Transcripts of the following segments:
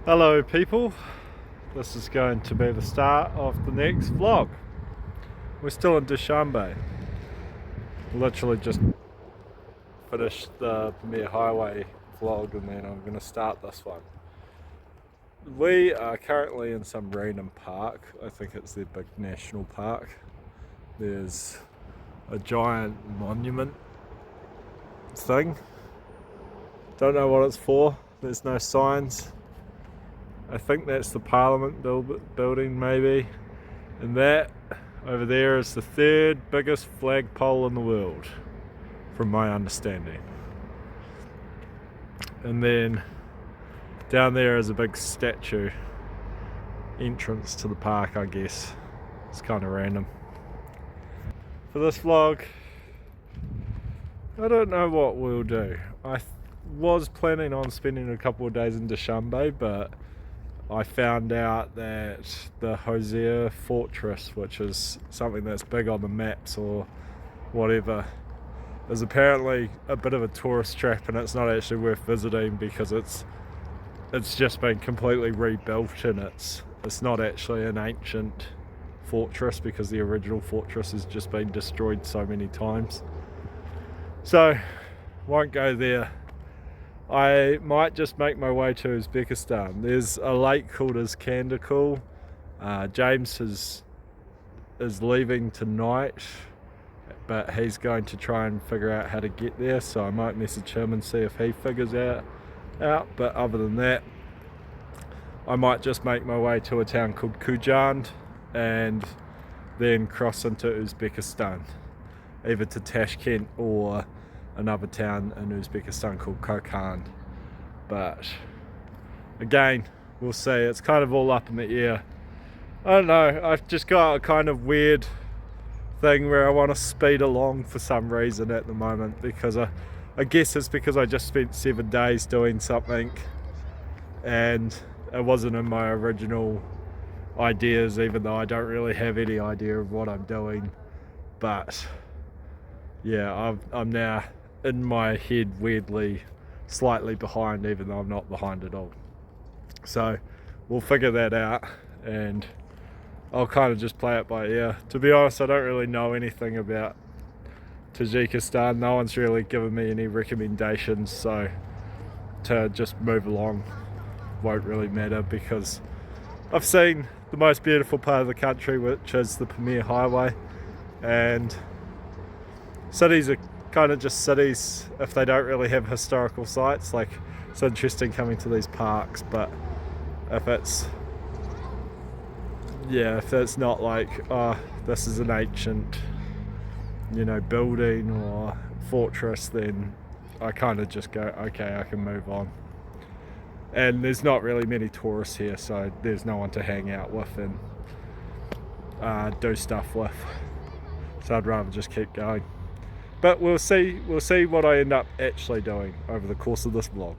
Hello people, this is going to be the start of the next vlog. We're still in Dushanbe. Literally just finished the Premier Highway vlog and then I'm going to start this one. We are currently in some random park. I think it's their big national park. There's a giant monument thing. Don't know what it's for. There's no signs. I think that's the Parliament building maybe. And that over there is the third biggest flagpole in the world, from my understanding. And then down there is a big statue. Entrance to the park, I guess. It's kind of random. For this vlog, I don't know what we'll do. I was planning on spending a couple of days in Dushanbe, but I found out that the Khujand fortress, which is something that's big on the maps or whatever, is apparently a bit of a tourist trap, and it's not actually worth visiting because it's just been completely rebuilt, and it's not actually an ancient fortress because the original fortress has just been destroyed so many times. So won't go there. I might just make my way to Uzbekistan. There's a lake called Iskandar. James is leaving tonight, but he's going to try and figure out how to get there, so I might message him and see if he figures out. But other than that, I might just make my way to a town called Khujand and then cross into Uzbekistan, either to Tashkent or another town in Uzbekistan called Khujand. But again, we'll see. It's kind of all up in the air. I don't know, I've just got a kind of weird thing where I want to speed along for some reason at the moment, because I guess it's because I just spent 7 days doing something and it wasn't in my original ideas, even though I don't really have any idea of what I'm doing. But yeah, I'm now in my head weirdly slightly behind, even though I'm not behind at all. So we'll figure that out and I'll kind of just play it by ear. To be honest, I don't really know anything about Tajikistan. No one's really given me any recommendations, so to just move along won't really matter, because I've seen the most beautiful part of the country, which is the Premier Highway, and cities are kind of just cities if they don't really have historical sites. Like, it's interesting coming to these parks, but if it's not like, oh, this is an ancient, building or fortress, then I kind of just go, okay, I can move on. And there's not really many tourists here, so there's no one to hang out with and do stuff with, so I'd rather just keep going. But we'll see what I end up actually doing over the course of this vlog.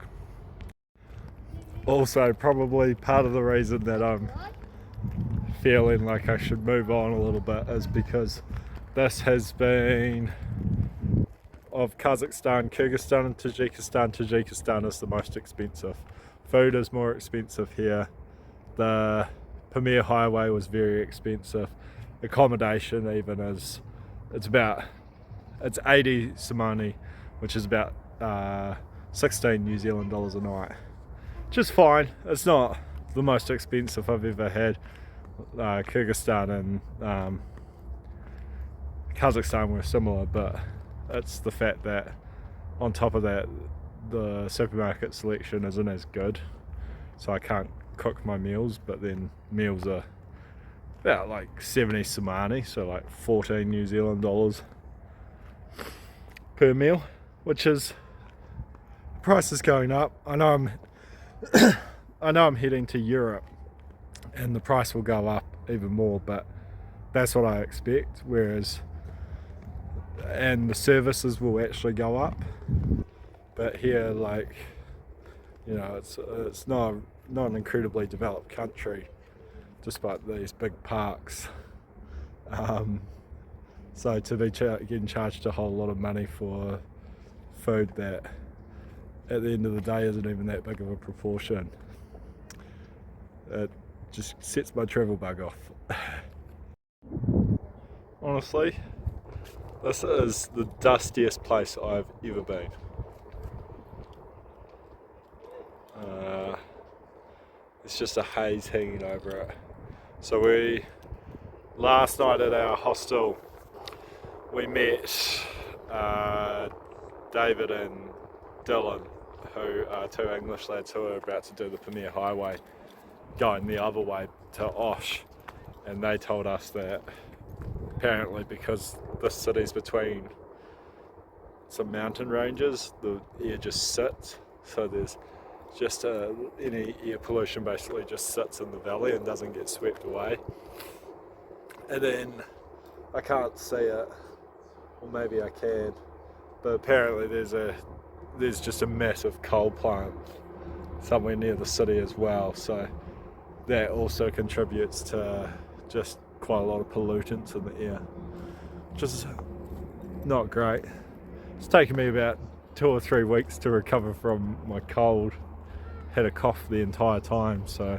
Also, probably part of the reason that I'm feeling like I should move on a little bit is because this has been of Kazakhstan, Kyrgyzstan and Tajikistan. Tajikistan is the most expensive. Food is more expensive here. The Premier Highway was very expensive. Accommodation even is, it's 80 somani, which is about 16 New Zealand dollars a night. Just fine. It's not the most expensive I've ever had. Kyrgyzstan and Kazakhstan were similar, but it's the fact that on top of that, the supermarket selection isn't as good, so I can't cook my meals. But then meals are about like 70 somani, so like 14 New Zealand dollars per meal, which is, price is going up. I know I'm heading to Europe and the price will go up even more, but that's what I expect. And the services will actually go up, but here, like, it's not an incredibly developed country despite these big parks. So to be getting charged a whole lot of money for food that at the end of the day isn't even that big of a proportion It just sets my travel bug off. Honestly, this is the dustiest place I've ever been. It's just a haze hanging over it. So last night at our hostel, we met David and Dylan, who are two English lads who are about to do the Premier Highway, going the other way to Osh, and they told us that apparently because this city's between some mountain ranges, the air just sits, so there's just any air pollution basically just sits in the valley and doesn't get swept away. And then I can't see it, or maybe I can, but apparently there's just a massive coal plant somewhere near the city as well, so that also contributes to just quite a lot of pollutants in the air, which is not great. It's taken me about 2 or 3 weeks to recover from my cold. Had a cough the entire time, so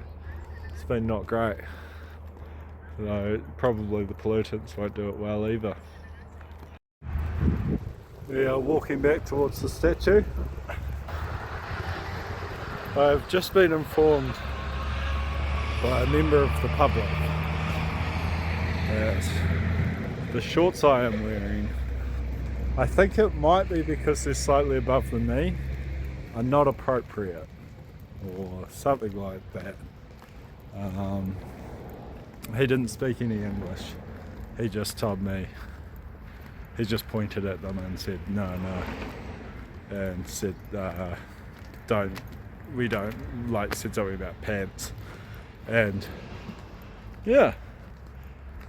it's been not great. So probably the pollutants won't do it well either. We are walking back towards the statue. I've just been informed by a member of the public that the shorts I am wearing, I think it might be because they're slightly above the knee, are not appropriate or something like that. He didn't speak any English. He just told me, he just pointed at them and said no, and said we don't, like, said something about pants. And yeah,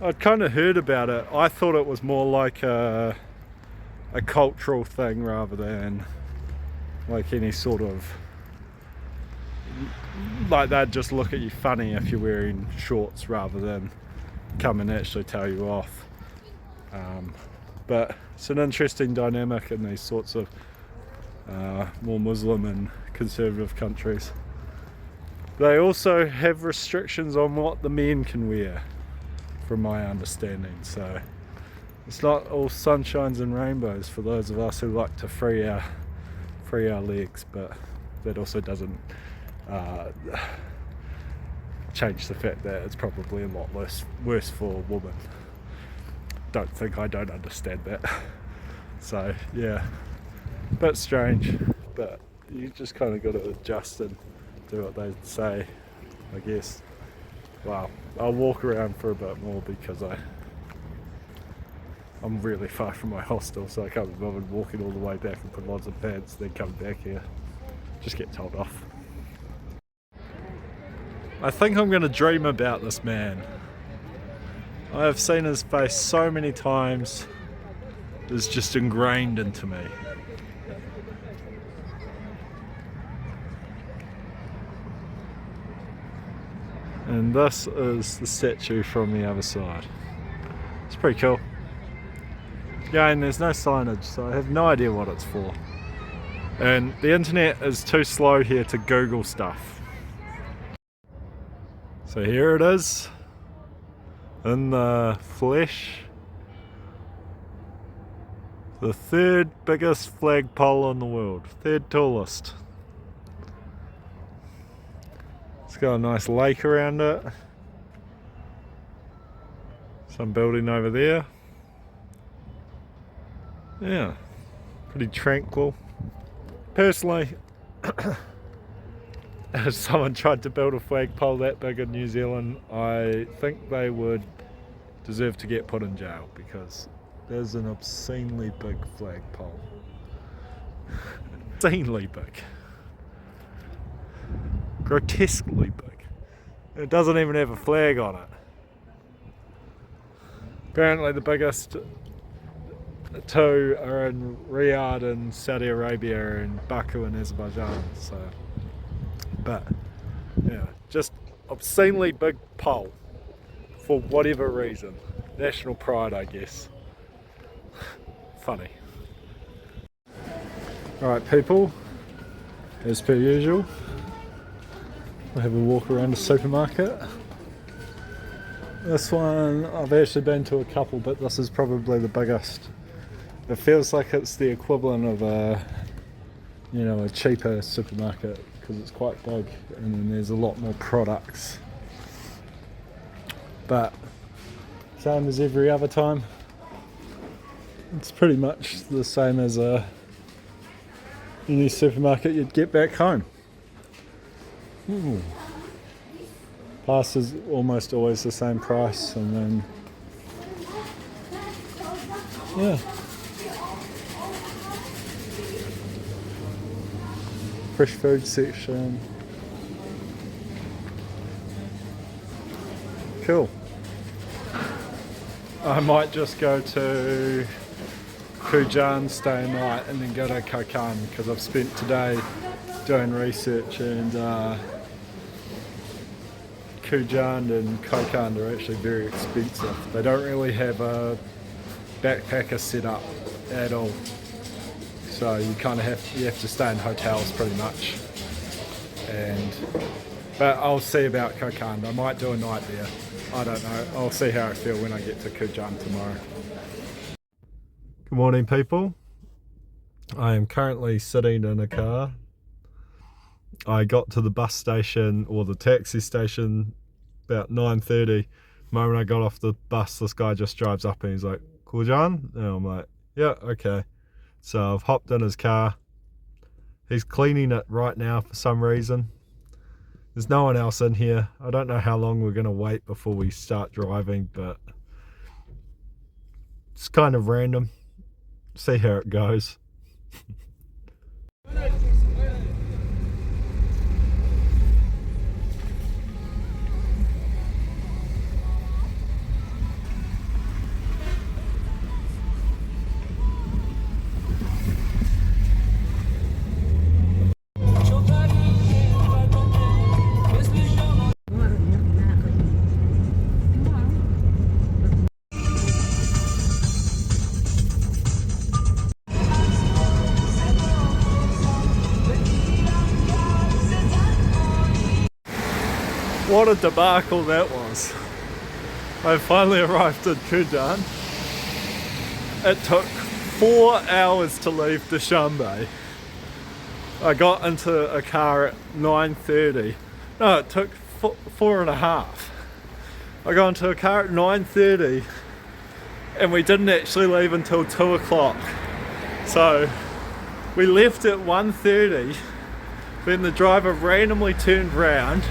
I'd kind of heard about it. I thought it was more like a cultural thing rather than like any sort of, like they'd just look at you funny if you're wearing shorts rather than come and actually tell you off. But it's an interesting dynamic in these sorts of more Muslim and conservative countries. They also have restrictions on what the men can wear, from my understanding, so it's not all sunshines and rainbows for those of us who like to free our legs, but that also doesn't change the fact that it's probably a lot worse for a woman. I don't understand that. So yeah, a bit strange, but you just kind of got to adjust and do what they say, I guess. Well, I'll walk around for a bit more because I'm really far from my hostel, so I can't be bothered walking all the way back and put lots of pants, then come back here. Just get told off. I think I'm going to dream about this man. I have seen his face so many times, it's just ingrained into me. And this is the statue from the other side. It's pretty cool. Again, there's no signage, so I have no idea what it's for. And the internet is too slow here to Google stuff. So here it is, in the flesh. The third biggest flagpole in the world, third tallest. It's got a nice lake around it. Some building over there. Yeah, pretty tranquil. Personally, if someone tried to build a flagpole that big in New Zealand, I think they would deserve to get put in jail, because there's an obscenely big flagpole. Obscenely big. Grotesquely big. It doesn't even have a flag on it. Apparently the biggest two are in Riyadh in Saudi Arabia and Baku in Azerbaijan. So, but yeah, just obscenely big pole for whatever reason. National pride, I guess. Funny. Alright people, as per usual, We'll have a walk around the supermarket. This one, I've actually been to a couple, but this is probably the biggest. It feels like it's the equivalent of a cheaper supermarket because it's quite big and then there's a lot more products. But same as every other time. It's pretty much the same as any supermarket you'd get back home. Ooh. Pasta's almost always the same price, and then yeah. Fresh food section. Cool. I might just go to Khujand, stay a night, and then go to Khujand because I've spent today doing research, and Khujand and Khujand are actually very expensive. They don't really have a backpacker set up at all, so you kind of have to stay in hotels pretty much. But I'll see about Khujand. I might do a night there. I don't know. I'll see how I feel when I get to Khujand tomorrow. Good morning, people. I am currently sitting in a car. I got to the bus station or the taxi station about 9:30. The moment I got off the bus, this guy just drives up and he's like, Khujand? And I'm like, yeah, okay. So I've hopped in his car. He's cleaning it right now for some reason. There's no one else in here. I don't know how long we're going to wait before we start driving, but it's kind of random. See how it goes. What a debacle that was. I finally arrived in Khujand. It took 4 hours to leave Dushanbe. I got into a car at 9:30. No, it took 4.5. I got into a car at 9:30 and we didn't actually leave until 2 o'clock. So we left at 1:30, then the driver randomly turned round.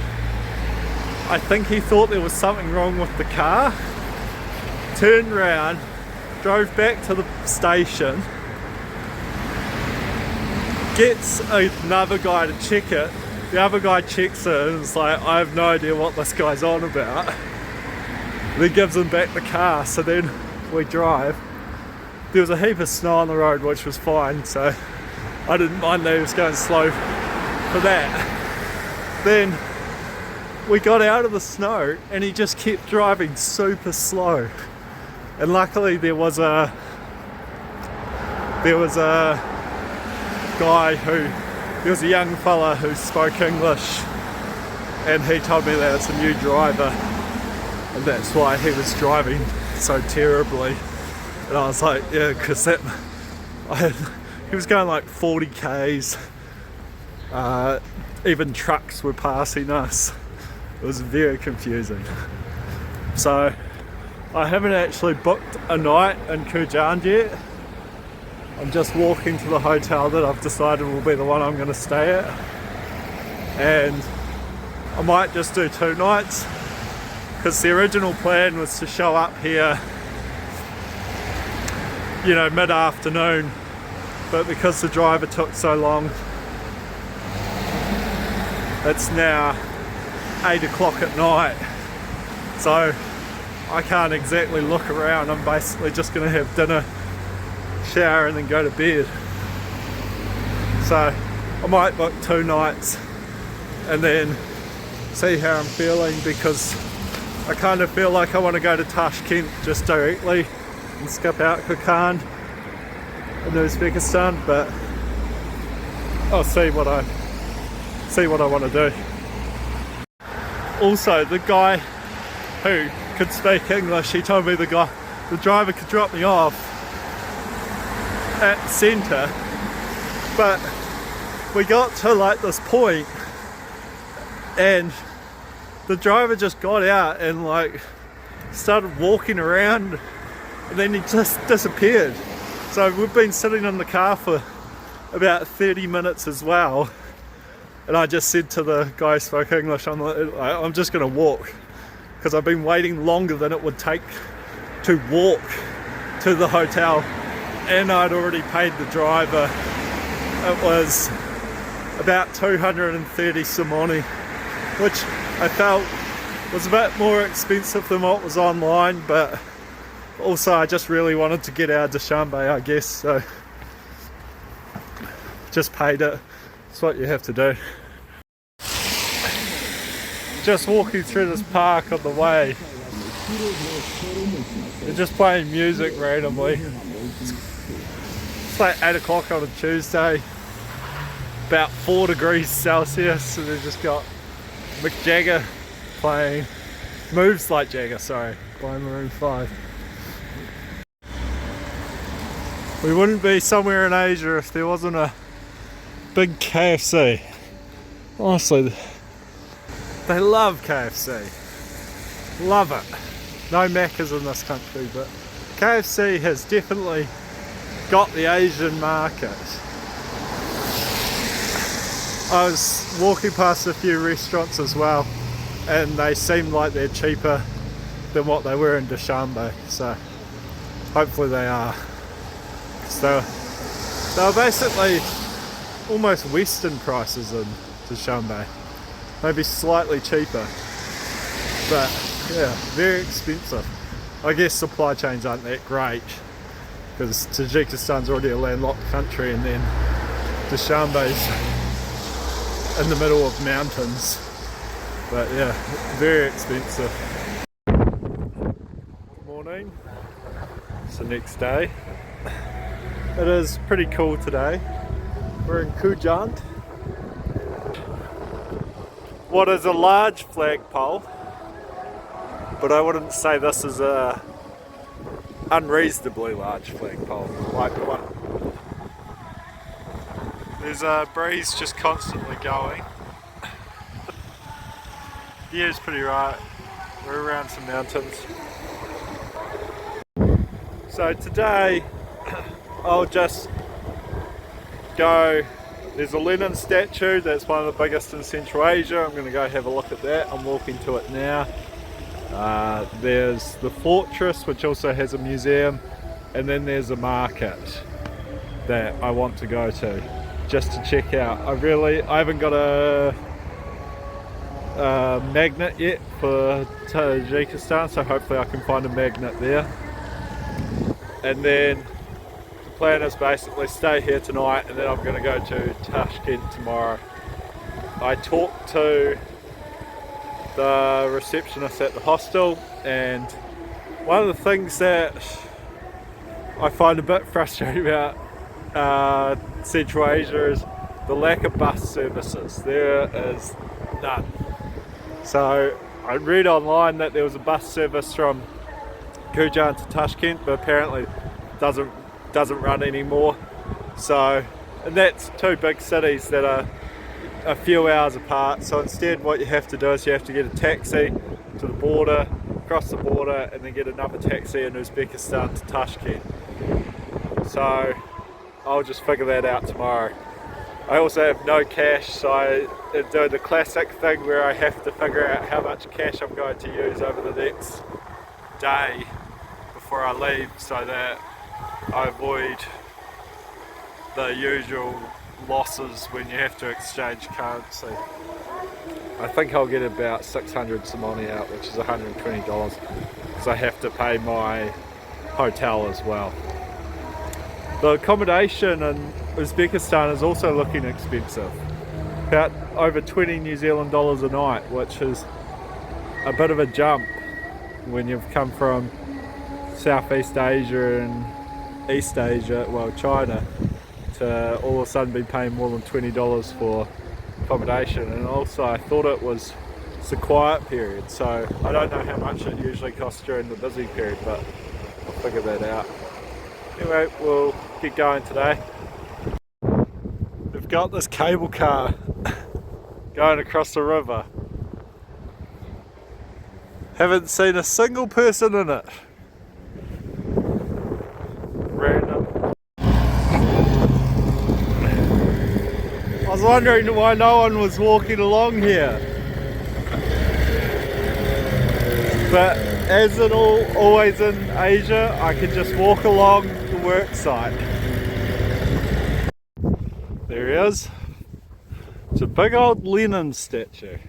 I think he thought there was something wrong with the car, turned round, drove back to the station, gets another guy to check it. The other guy checks it and it's like, I have no idea what this guy's on about. Then gives him back the car, so then we drive. There was a heap of snow on the road, which was fine, so I didn't mind that he was going slow for that. Then we got out of the snow and he just kept driving super slow. And luckily there was a young fella who spoke English, and he told me that it's a new driver and that's why he was driving so terribly. And I was like, yeah, because he was going like 40 k's. Even trucks were passing us. It was very confusing. So I haven't actually booked a night in Khujand yet. I'm just walking to the hotel that I've decided will be the one I'm going to stay at, and I might just do 2 nights because the original plan was to show up here, mid-afternoon, but because the driver took so long, it's now 8 o'clock at night, so I can't exactly look around. I'm basically just going to have dinner, shower and then go to bed. So I might book 2 nights and then see how I'm feeling, because I kind of feel like I want to go to Tashkent just directly and skip out Khujand in Uzbekistan, but I'll see what I want to do. Also, the guy who could speak English, he told me the driver could drop me off at the centre, but we got to like this point and the driver just got out and like started walking around, and then he just disappeared. So we've been sitting in the car for about 30 minutes as well, and I just said to the guy who spoke English, I'm just going to walk, because I've been waiting longer than it would take to walk to the hotel, and I'd already paid the driver. It was about 230 Somoni, which I felt was a bit more expensive than what was online, but also I just really wanted to get out of Dushanbe, I guess, so just paid it. It's what you have to do. Just walking through this park on the way, they're just playing music randomly. It's like 8 o'clock on a Tuesday, about 4 degrees Celsius, and they've just got Mick Jagger playing Moves Like Jagger, sorry, by Maroon 5. We wouldn't be somewhere in Asia if there wasn't a big KFC. Honestly, they love KFC. Love it. No Macca's in this country, but KFC has definitely got the Asian market. I was walking past a few restaurants as well, and they seem like they're cheaper than what they were in Dushanbe, so hopefully they are. So they were basically almost Western prices in Dushanbe, maybe slightly cheaper, but yeah, very expensive. I guess supply chains aren't that great, because Tajikistan's already a landlocked country, and then Dushanbe's in the middle of mountains. But yeah, very expensive. Morning. It's the next day. It is pretty cool today. We're in Khujand. What is a large flagpole, but I wouldn't say this is a unreasonably large flagpole like the one. There's a breeze just constantly going. The air's pretty right. We're around some mountains. So today I'll just go, there's a Lenin statue that's one of the biggest in Central Asia. I'm going to go have a look at that. I'm walking to it now. There's the fortress, which also has a museum, and then there's a market that I want to go to just to check out. I haven't got a magnet yet for Tajikistan, so hopefully I can find a magnet there. And then the plan is basically stay here tonight, and then I'm going to go to Tashkent tomorrow. I talked to the receptionist at the hostel, and one of the things that I find a bit frustrating about Central Asia is the lack of bus services. There is none. So I read online that there was a bus service from Khujand to Tashkent, but apparently doesn't run anymore. So, and that's two big cities that are a few hours apart. So instead what you have to do is you have to get a taxi to the border, cross the border, and then get another taxi in Uzbekistan to Tashkent. So I'll just figure that out tomorrow. I also have no cash, so I do the classic thing where I have to figure out how much cash I'm going to use over the next day before I leave, so that I avoid the usual losses when you have to exchange currency. I think I'll get about 600 Somoni out, which is $120, because I have to pay my hotel as well. The accommodation in Uzbekistan is also looking expensive, about over 20 New Zealand dollars a night, which is a bit of a jump when you've come from Southeast Asia and East Asia, well China, to all of a sudden be paying more than $20 for accommodation. And also I thought it was it's a quiet period, so I don't know how much it usually costs during the busy period, but I'll figure that out. Anyway, we'll get going today. We've got this cable car going across the river. Haven't seen a single person in it. Random. I was wondering why no one was walking along here. But as in always in Asia, I can just walk along the work site. There he is. It's a big old Lenin statue.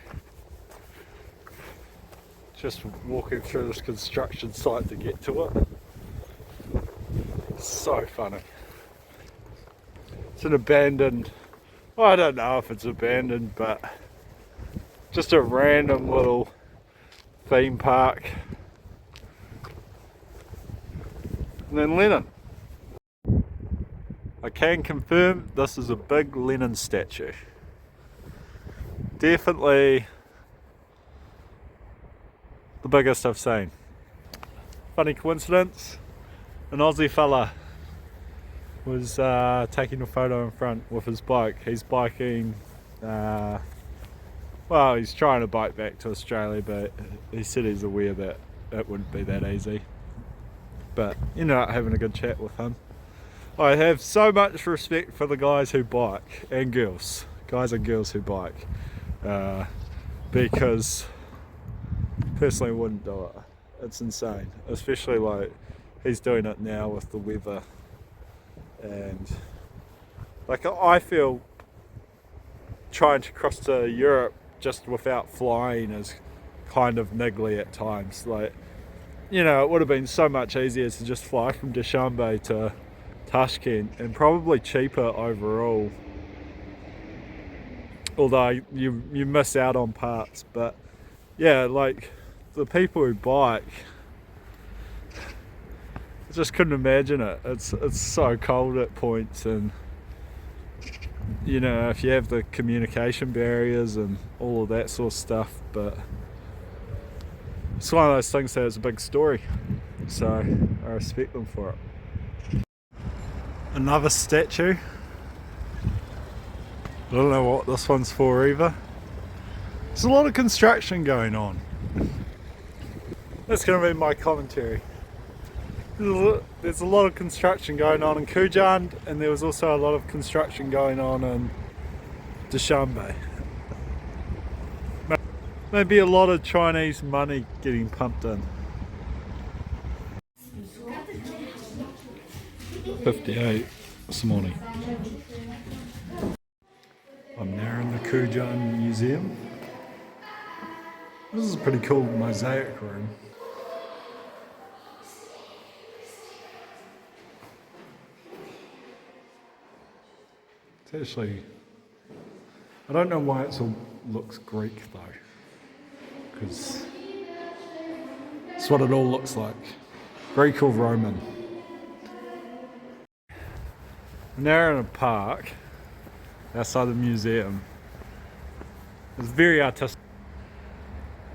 Just walking through this construction site to get to it. So funny. It's an abandoned, well, I don't know if it's abandoned, but just a random little theme park. And then Lenin. I can confirm this is a big Lenin statue. Definitely the biggest I've seen. Funny coincidence, an Aussie fella was taking a photo in front with his bike. He's biking, well, he's trying to bike back to Australia, but he said he's aware that it wouldn't be that easy. But ended up having a good chat with him. I have so much respect for the guys who bike, and girls, guys and girls who bike, because personally wouldn't do it. It's insane, especially like he's doing it now with the weather, and like I feel trying to cross to Europe just without flying is kind of niggly at times. Like, you know, it would have been so much easier to just fly from Dushanbe to Tashkent, and probably cheaper overall, although you miss out on parts. But yeah, like the people who bike, I just couldn't imagine it. It's so cold at points, and you know, if you have the communication barriers and all of that sort of stuff. But it's one of those things that is a big story, so I respect them for it. Another statue. I don't know what this one's for either. There's a lot of construction going on. That's going to be my commentary. There's a lot of construction going on in Khujand, and there was also a lot of construction going on in Dushanbe. Maybe a lot of Chinese money getting pumped in. 58 this morning. I'm now in the Khujand Museum. This is a pretty cool mosaic room. It's actually, I don't know why it all looks Greek though, because it's what it all looks like, Greek or Roman. We're now in a park outside the museum. It's very artistic.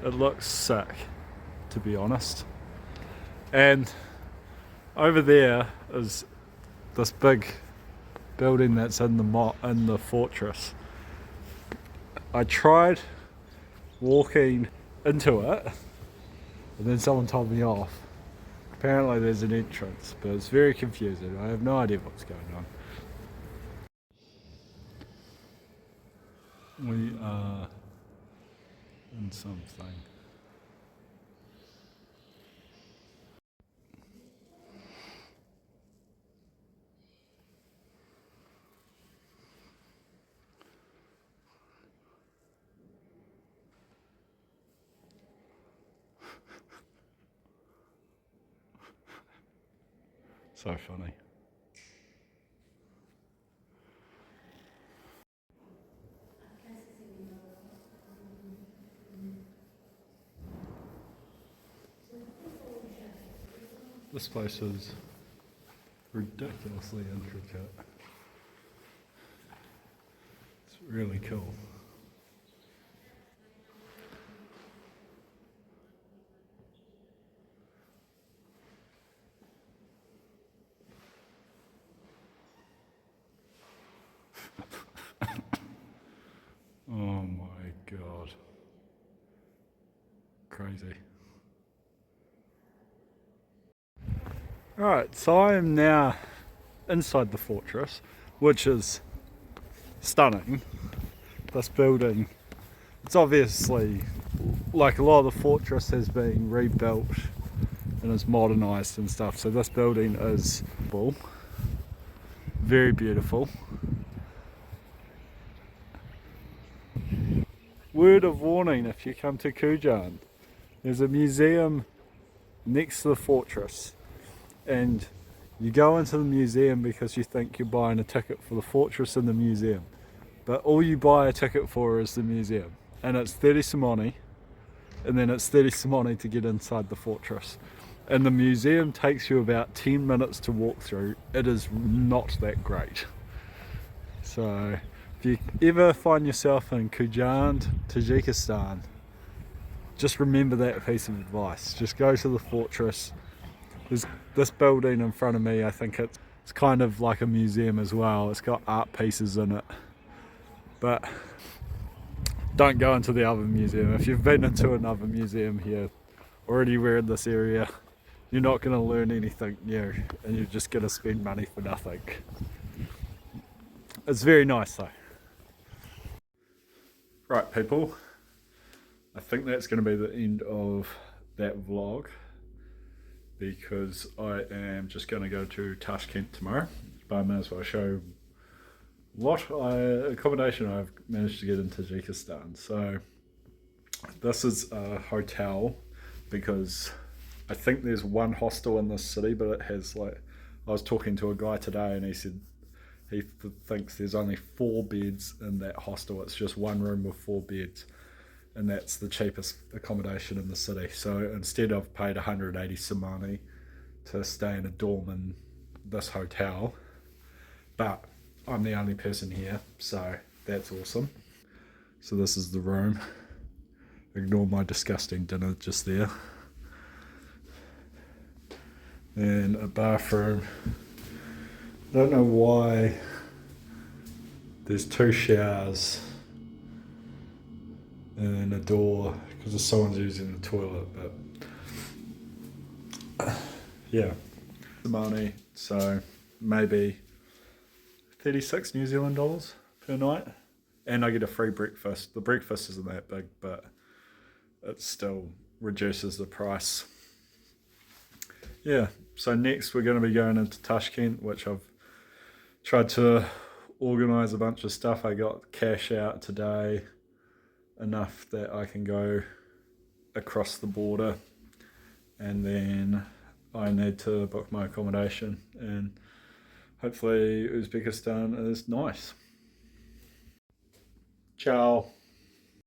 It looks sick, to be honest. And over there is this big building that's in the fortress. I tried walking into it, and then someone told me off. Apparently there's an entrance, but it's very confusing. I have no idea what's going on. We are in something. So funny. This place is ridiculously intricate. It's really cool. Crazy. Alright, so I am now inside the fortress, which is stunning. This building, it's obviously, like a lot of the fortress has been rebuilt and is modernised and stuff, so this building is very beautiful. Word of warning if you come to Khujand, there's a museum next to the fortress, and you go into the museum because you think you're buying a ticket for the fortress and the museum, but all you buy a ticket for is the museum, and it's 30 simoni, and then it's 30 simoni to get inside the fortress, and the museum takes you about 10 minutes to walk through. It is not that great. So if you ever find yourself in Khujand, Tajikistan, just remember that piece of advice. Just go to the fortress. There's this building in front of me, I think it's kind of like a museum as well. It's got art pieces in it. But don't go into the other museum. If you've been into another museum here or anywhere in this area, you're not going to learn anything new, and you're just going to spend money for nothing. It's very nice though. Right people, I think that's going to be the end of that vlog, because I am just going to go to Tashkent tomorrow, but I may as well show what accommodation I've managed to get in Tajikistan. So this is a hotel, because I think there's one hostel in this city, but it has, like, I was talking to a guy today and he said he thinks there's only 4 beds in that hostel. It's just one room with 4 beds, and that's the cheapest accommodation in the city. So instead I've paid 180 somani to stay in a dorm in this hotel, but I'm the only person here, so that's awesome. So this is the room. Ignore my disgusting dinner just there. And a bathroom. I don't know why there's 2 showers and a door, because someone's using the toilet, but yeah, the money, so maybe 36 New Zealand dollars per night, and I get a free breakfast. The breakfast isn't that big, but it still reduces the price. Yeah, so next we're going to be going into Tashkent, which I've tried to organise a bunch of stuff. I got cash out today, enough that I can go across the border, and then I need to book my accommodation, and hopefully Uzbekistan is nice. Ciao.